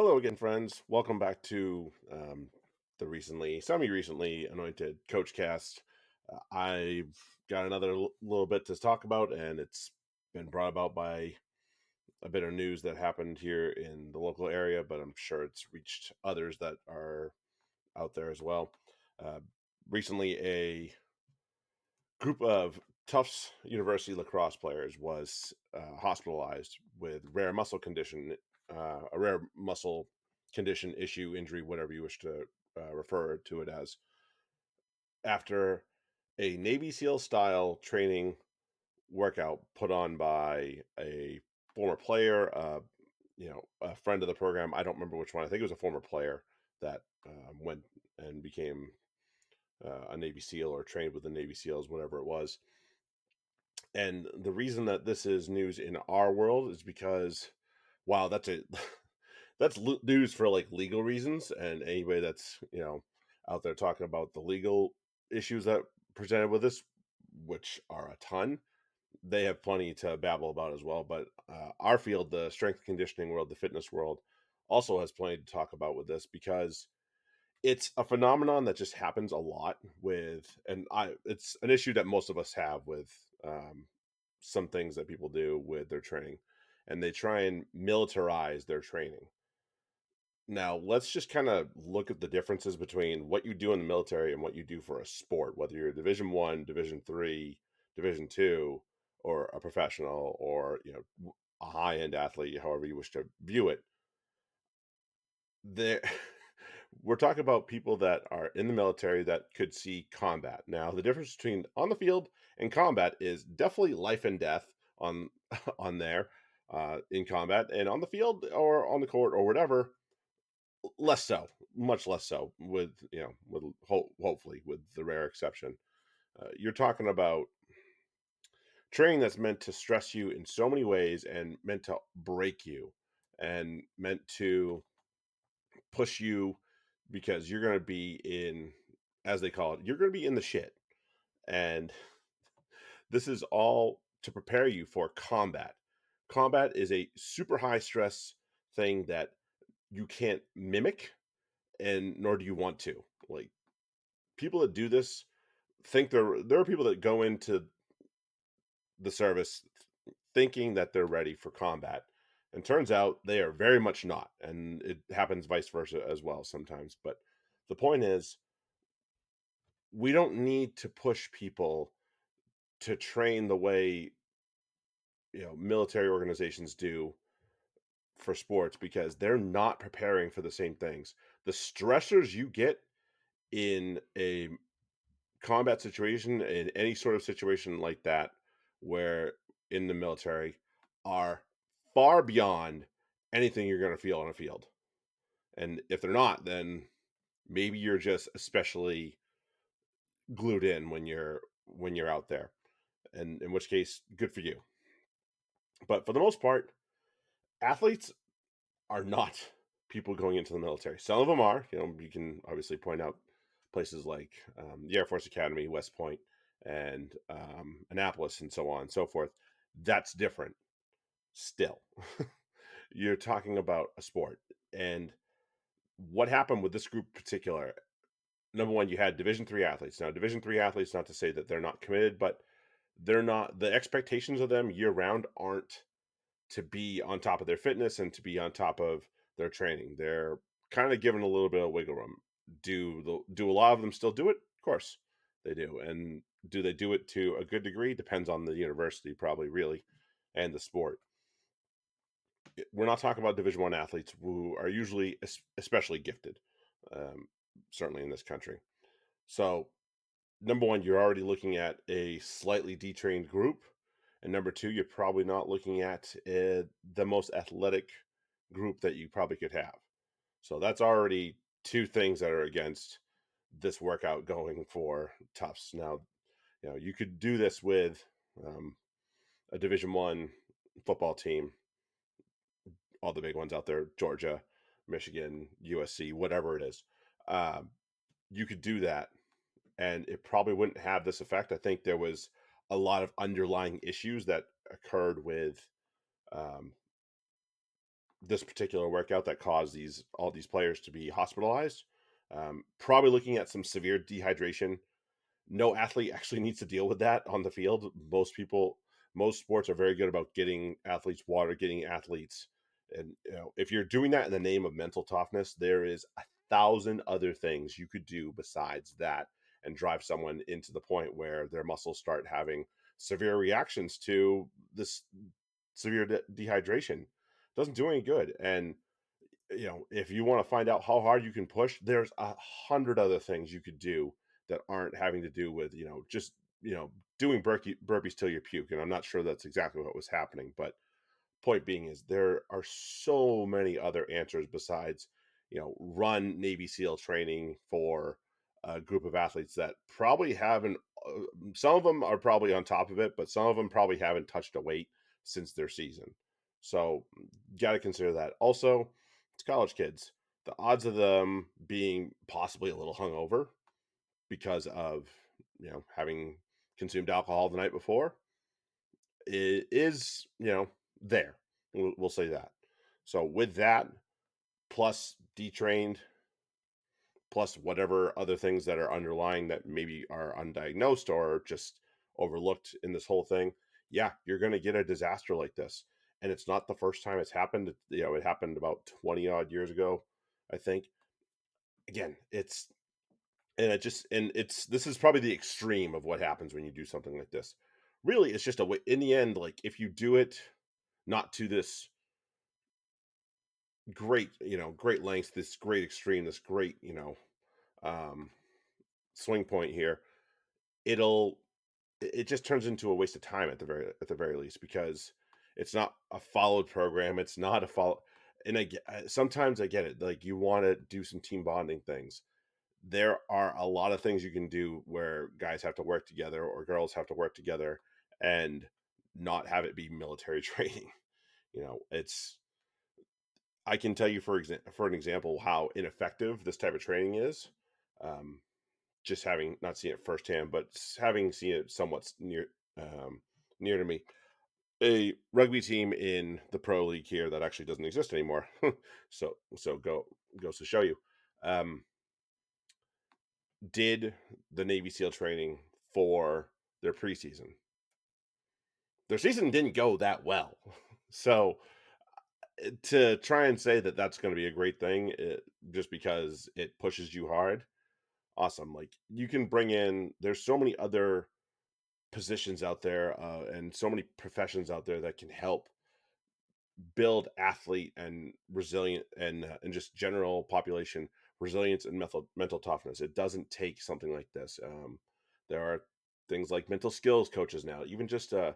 Hello again, friends. Welcome back to the semi-recently anointed Coach Cast. I've got another little bit to talk about, and it's been brought about by a bit of news that happened here in the local area, but I'm sure it's reached others that are out there as well. Uh, Recently, a group of Tufts University lacrosse players was hospitalized with a rare muscle condition, issue, injury, whatever you wish to refer to it as, after a Navy SEAL style training workout put on by a former player, a friend of the program. I don't remember which one. I think it was a former player that went and became a Navy SEAL or trained with the Navy SEALs, whatever it was. And the reason that this is news in our world is because, wow, that's a that's news for like legal reasons. And anybody that's out there talking about the legal issues that presented with this, which are a ton, they have plenty to babble about as well. But our field, the strength and conditioning world, the fitness world, also has plenty to talk about with this because it's a phenomenon that just happens a lot with, and it's an issue that most of us have with some things that people do with their training, and they try and militarize their training. Now, let's just kind of look at the differences between what you do in the military and what you do for a sport, whether you're Division One, Division Three, Division Two, or a professional, or a high end athlete, however you wish to view it. There, we're talking about people that are in the military that could see combat. Now, the difference between on the field and combat is definitely life and death on on there in combat, and on the field or on the court or whatever, less so, much less so. With hopefully with the rare exception, you're talking about training that's meant to stress you in so many ways and meant to break you and meant to push you because you're going to be in, as they call it, you're going to be in the shit. And this is all to prepare you for combat. Combat is a super high stress thing that you can't mimic, and nor do you want to. Like, people that do this think there are people that go into the service thinking that they're ready for combat, and turns out they are very much not, and it happens vice versa as well sometimes. But the point is, we don't need to push people to train the way military organizations do for sports, because they're not preparing for the same things. The stressors you get in a combat situation, in any sort of situation like that, where in the military, are far beyond anything you're going to feel on a field. And if they're not, then maybe you're just especially glued in when you're out there, and in which case, good for you. But for the most part, athletes are not people going into the military. Some of them are. You can obviously point out places like the Air Force Academy, West Point, and Annapolis, and so on and so forth. That's different. Still, you're talking about a sport, and what happened with this group in particular. Number one, you had Division 3 athletes. Now, Division 3 athletes, not to say that they're not committed, but they're not. The expectations of them year round aren't to be on top of their fitness and to be on top of their training. They're kind of given a little bit of wiggle room. Do a lot of them still do it? Of course they do. And do they do it to a good degree? Depends on the university, probably, really, and the sport. We're not talking about Division 1 athletes who are usually especially gifted, um, certainly in this country. So, number one, you're already looking at a slightly detrained group. And number two, you're probably not looking at the most athletic group that you probably could have. So that's already two things that are against this workout going for Tufts. Now, you could do this with um, a Division 1 football team, all the big ones out there, Georgia, Michigan, USC, whatever it is. Um, you could do that, and it probably wouldn't have this effect. I think there was a lot of underlying issues that occurred with um, this particular workout that caused these all these players to be hospitalized. Probably looking at some severe dehydration. No athlete actually needs to deal with that on the field. Most sports are very good about getting athletes water, getting athletes, and if you're doing that in the name of mental toughness, there is a thousand other things you could do besides that, and drive someone into the point where their muscles start having severe reactions to this severe dehydration. Doesn't do any good. And if you want to find out how hard you can push, there's 100 other things you could do that aren't having to do with, just, doing burpees till you puke. And I'm not sure that's exactly what was happening, but point being is there are so many other answers besides, run Navy SEAL training for a group of athletes that probably haven't, some of them are probably on top of it, but some of them probably haven't touched a weight since their season. So, got to consider that. Also, it's college kids. The odds of them being possibly a little hungover because of, having consumed alcohol the night before is, there. We'll say that. So with that, plus detrained, plus whatever other things that are underlying that maybe are undiagnosed or just overlooked in this whole thing, yeah, you're going to get a disaster like this. And it's not the first time it's happened. It happened about 20 odd years ago, I think. Again, it's this is probably the extreme of what happens when you do something like this. Really, it's just a way in the end, like if you do it not to this great lengths, this great extreme, this great, um, swing point here, it'll it just turns into a waste of time at the very least because it's not a followed program. It's not a follow. And sometimes I get it. Like you want to do some team bonding things. There are a lot of things you can do where guys have to work together or girls have to work together and not have it be military training. It's I can tell you for an example how ineffective this type of training is. Um, just having not seen it firsthand, but having seen it somewhat um, near to me. A rugby team in the pro league here that actually doesn't exist anymore. So goes to show you. Um, did the Navy SEAL training for their preseason. Their season didn't go that well. So to try and say that that's going to be a great thing just because it pushes you hard, awesome. Like you can bring in, there's so many other positions out there and so many professions out there that can help build athlete and resilient and just general population resilience and mental toughness. It doesn't take something like this. There are things like mental skills coaches now, even just a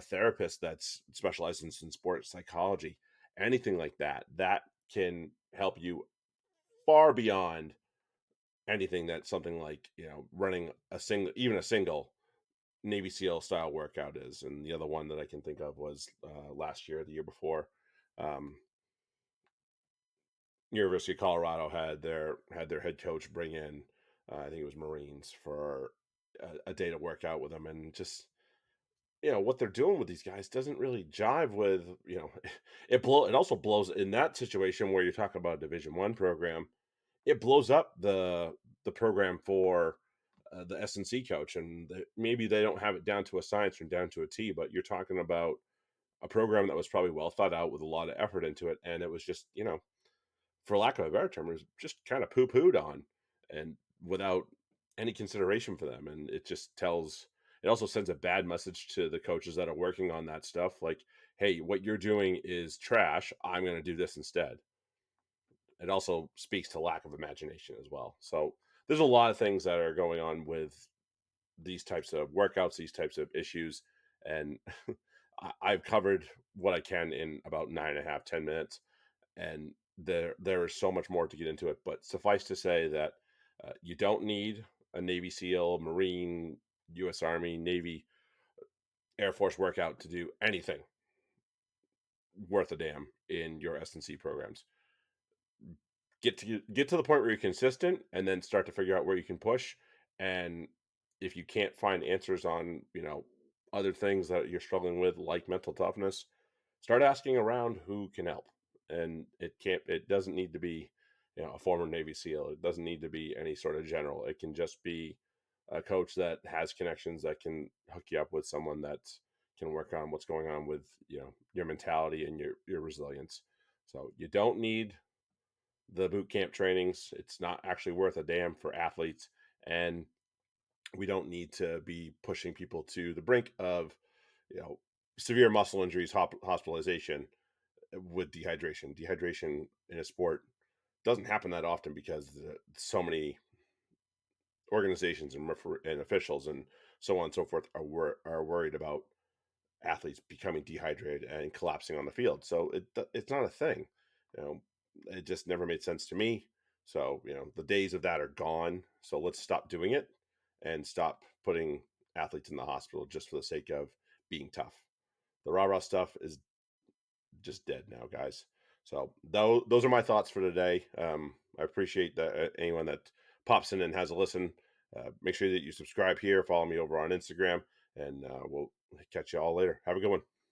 therapist that's specialized in sports psychology, anything like that that can help you far beyond anything that something like running a single Navy SEAL style workout is. And the other one that I can think of was last year, the year before. Um, University of Colorado had their head coach bring in, I think it was Marines for a day to work out with them, and just what they're doing with these guys doesn't really jive with it also blows in that situation where you're talking about a Division 1 program. It blows up the program for the S&C coach, and maybe they don't have it down to a science or down to a T, but you're talking about a program that was probably well thought out with a lot of effort into it, and it was just for lack of a better term, it was just kind of poo-pooed on, and without any consideration for them. And it also sends a bad message to the coaches that are working on that stuff. Like, hey, what you're doing is trash. I'm going to do this instead. It also speaks to lack of imagination as well. So there's a lot of things that are going on with these types of workouts, these types of issues. And I've covered what I can in about 9.5, 10 minutes, and there is so much more to get into it. But suffice to say that you don't need a Navy SEAL, Marine, U.S. Army, Navy, Air Force workout to do anything worth a damn in your S&C programs. Get to the point where you're consistent, and then start to figure out where you can push. And if you can't find answers on other things that you're struggling with, like mental toughness, start asking around who can help. and it doesn't need to be, a former Navy SEAL. It doesn't need to be any sort of general. It can just be a coach that has connections that can hook you up with someone that can work on what's going on with your mentality and your resilience. So you don't need the boot camp trainings. It's not actually worth a damn for athletes, and we don't need to be pushing people to the brink of you know severe muscle injuries, hospitalization with dehydration. Dehydration in a sport doesn't happen that often because so many organizations and officials and so on and so forth are worried about athletes becoming dehydrated and collapsing on the field. So it's not a thing. You know, it just never made sense to me. So the days of that are gone. So let's stop doing it and stop putting athletes in the hospital just for the sake of being tough. The rah rah stuff is just dead now, guys. So those are my thoughts for today. I appreciate that anyone that pops in and has a listen. Make sure that you subscribe here, follow me over on Instagram, and we'll catch you all later. Have a good one.